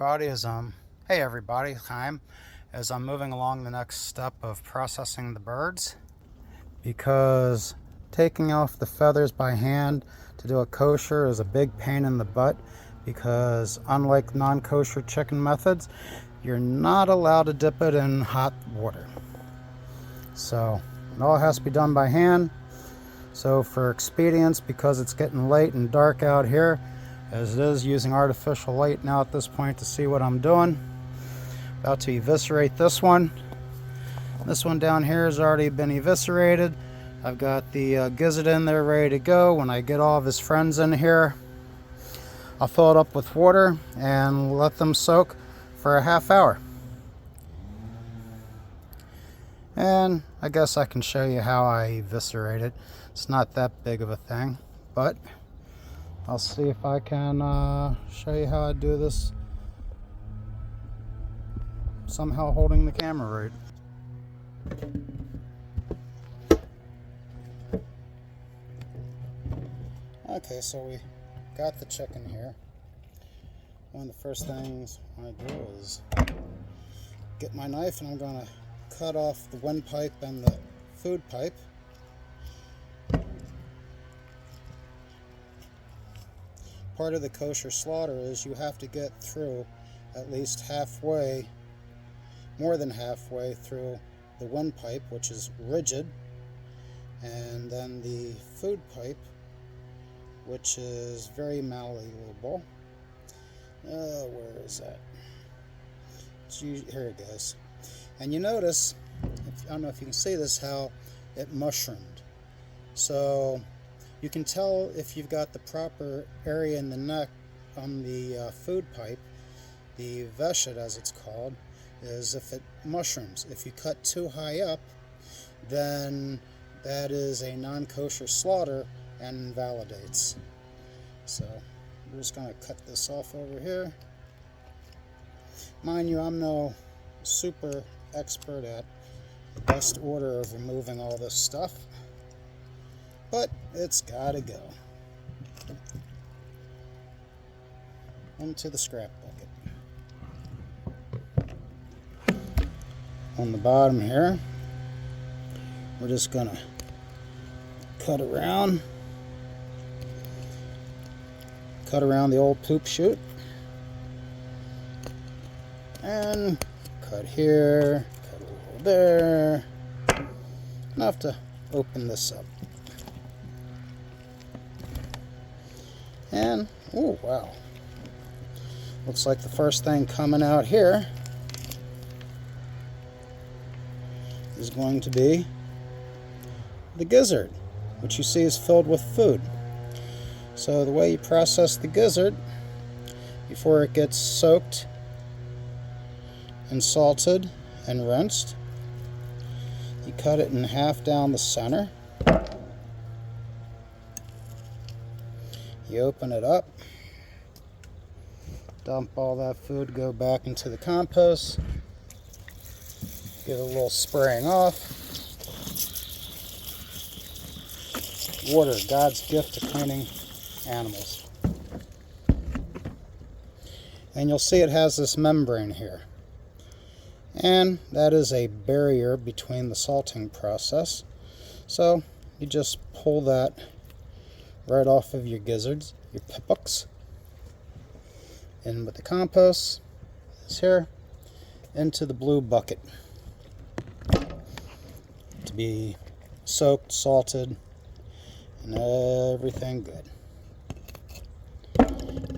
Everybody is Hey everybody, time as I'm moving along the next step of processing the birds, because taking off the feathers by hand to do a kosher is a big pain in the butt, because unlike non-kosher chicken methods, you're not allowed to dip it in hot water. So it all has to be done by hand. So for expedience, because it's getting late and dark out here, as it is using artificial light now at this point to see what I'm doing. About to eviscerate this one. This one down here has already been eviscerated. I've got the gizzard in there ready to go. When I get all of his friends in here, I'll fill it up with water and let them soak for a half hour. And I guess I can show you how I eviscerate it. It's not that big of a thing, but I'll see if I can show you how I do this, somehow holding the camera right. Okay, so we got the chicken here. One of the first things I do is get my knife, and I'm going to cut off the windpipe and the food pipe. Part of the kosher slaughter is you have to get through at least halfway, more than halfway through the windpipe, which is rigid, and then the food pipe, which is very malleable. Where is that? Here it goes. And you notice, I don't know if you can see this, how it mushroomed. So you can tell if you've got the proper area in the neck on the food pipe. The veshet, as it's called, is if it mushrooms. If you cut too high up, then that is a non-kosher slaughter and invalidates. So we're just going to cut this off over here. Mind you, I'm no super expert at the best order of removing all this stuff, but it's gotta go into the scrap bucket. On the bottom here, we're just gonna cut around the old poop chute, and cut here, cut a little there, enough to open this up. And, oh wow, looks like the first thing coming out here is going to be the gizzard, which you see is filled with food. So the way you process the gizzard before it gets soaked and salted and rinsed, you cut it in half down the center. You open it up, dump all that food, go back into the compost, give it a little spraying off. Water, God's gift to cleaning animals. And you'll see it has this membrane here. And that is a barrier between the salting process. So you just pull that right off of your gizzards, your pipuks, in with the compost, is here, into the blue bucket to be soaked, salted, and everything good.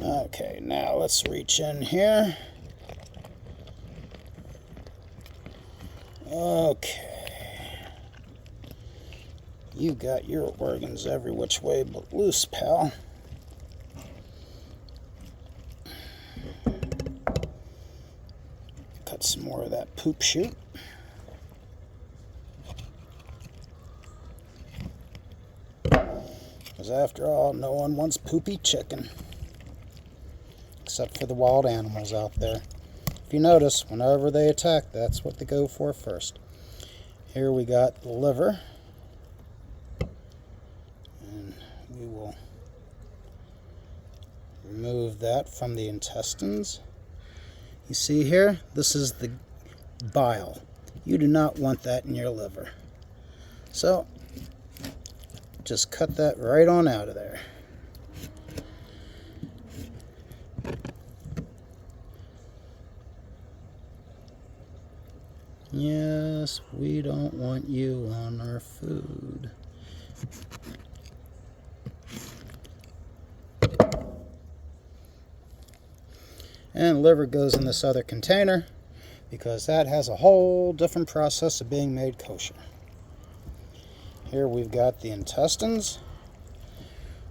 Okay, now let's reach in here. Okay. You got your organs every which way but loose, pal. Cut some more of that poop chute. Because after all, no one wants poopy chicken. Except for the wild animals out there. If you notice, whenever they attack, that's what they go for first. Here we got the liver. And we will remove that from the intestines. You see here, this is the bile. You do not want that in your liver. So, just cut that right on out of there. Yes, we don't want you on our food. And liver goes in this other container because that has a whole different process of being made kosher. Here we've got the intestines.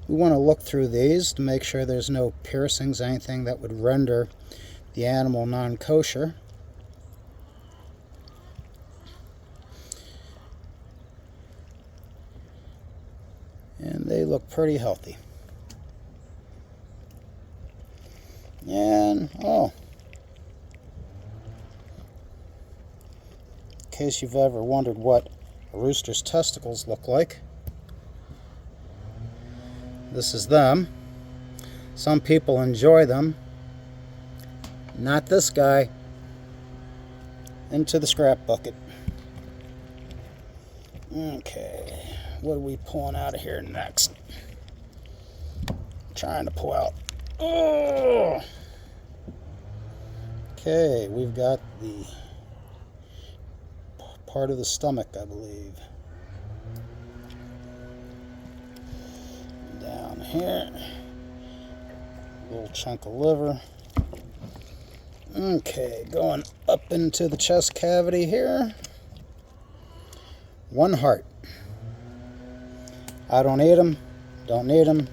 We want to look through these to make sure there's no piercings, anything that would render the animal non-kosher. And they look pretty healthy. And, in case you've ever wondered what a rooster's testicles look like, this is them. Some people enjoy them. Not this guy. Into the scrap bucket. Okay, what are we pulling out of here next? Trying to pull out. Oh! Okay, we've got the part of the stomach, I believe. Down here. Little chunk of liver. Okay, going up into the chest cavity here. One heart. I don't eat them. Don't need them.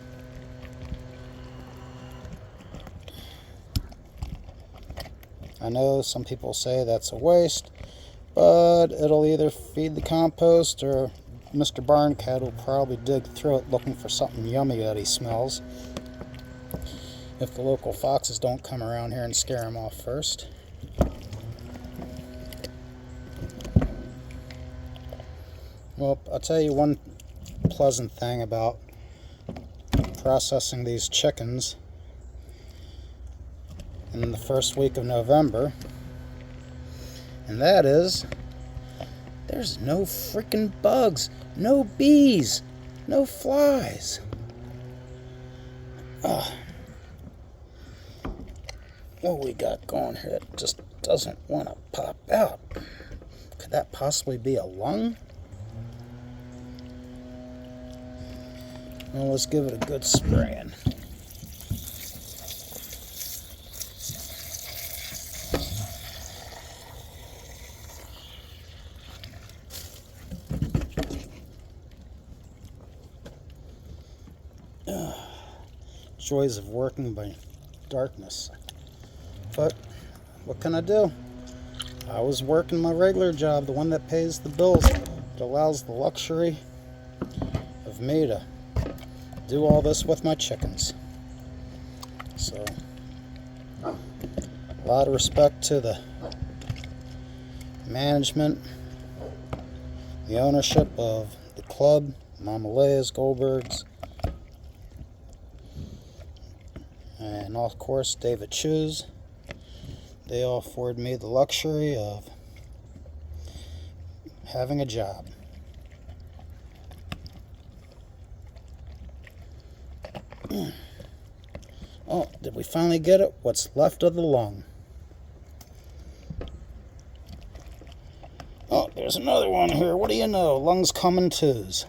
I know some people say that's a waste, but it'll either feed the compost or Mr. Barncat will probably dig through it looking for something yummy that he smells. If the local foxes don't come around here and scare him off first. Well, I'll tell you one pleasant thing about processing these chickens in the first week of November, and that is there's no freaking bugs, no bees, no flies. What we got going here? It just doesn't want to pop out. Could that possibly be a lung? Well, let's give it a good spraying. Joys of working by darkness. But what can I do? I was working my regular job, the one that pays the bills. It allows the luxury of me to do all this with my chickens. So, a lot of respect to the management, the ownership of the club, Mama Leia's, Goldberg's, and of course David Chu's. They all afford me the luxury of having a job. Oh, did we finally get it? What's left of the lung? Oh, there's another one here. What do you know? Lungs come in twos.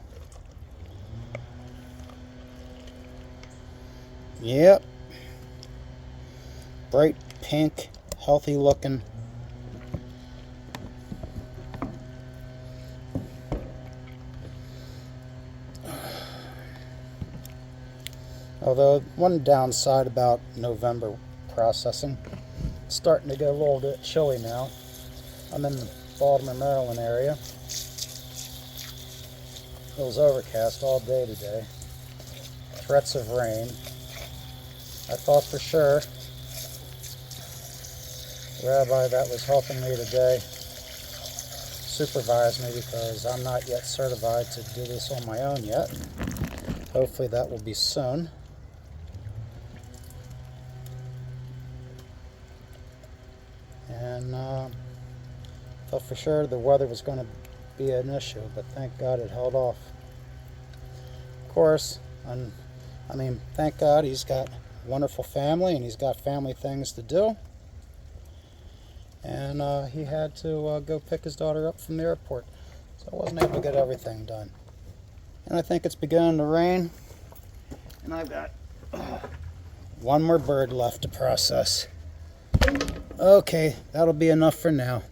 Yep. Bright pink, healthy looking. Although, one downside about November processing, it's starting to get a little bit chilly now. I'm in the Baltimore, Maryland area. It was overcast all day today. Threats of rain. I thought for sure the rabbi that was helping me today supervised me because I'm not yet certified to do this on my own yet. Hopefully that will be soon. and thought for sure the weather was going to be an issue, but thank God it held off. Of course, I mean, thank God he's got a wonderful family and he's got family things to do. And he had to go pick his daughter up from the airport, so I wasn't able to get everything done. And I think it's beginning to rain, and I've got one more bird left to process. Okay, that'll be enough for now.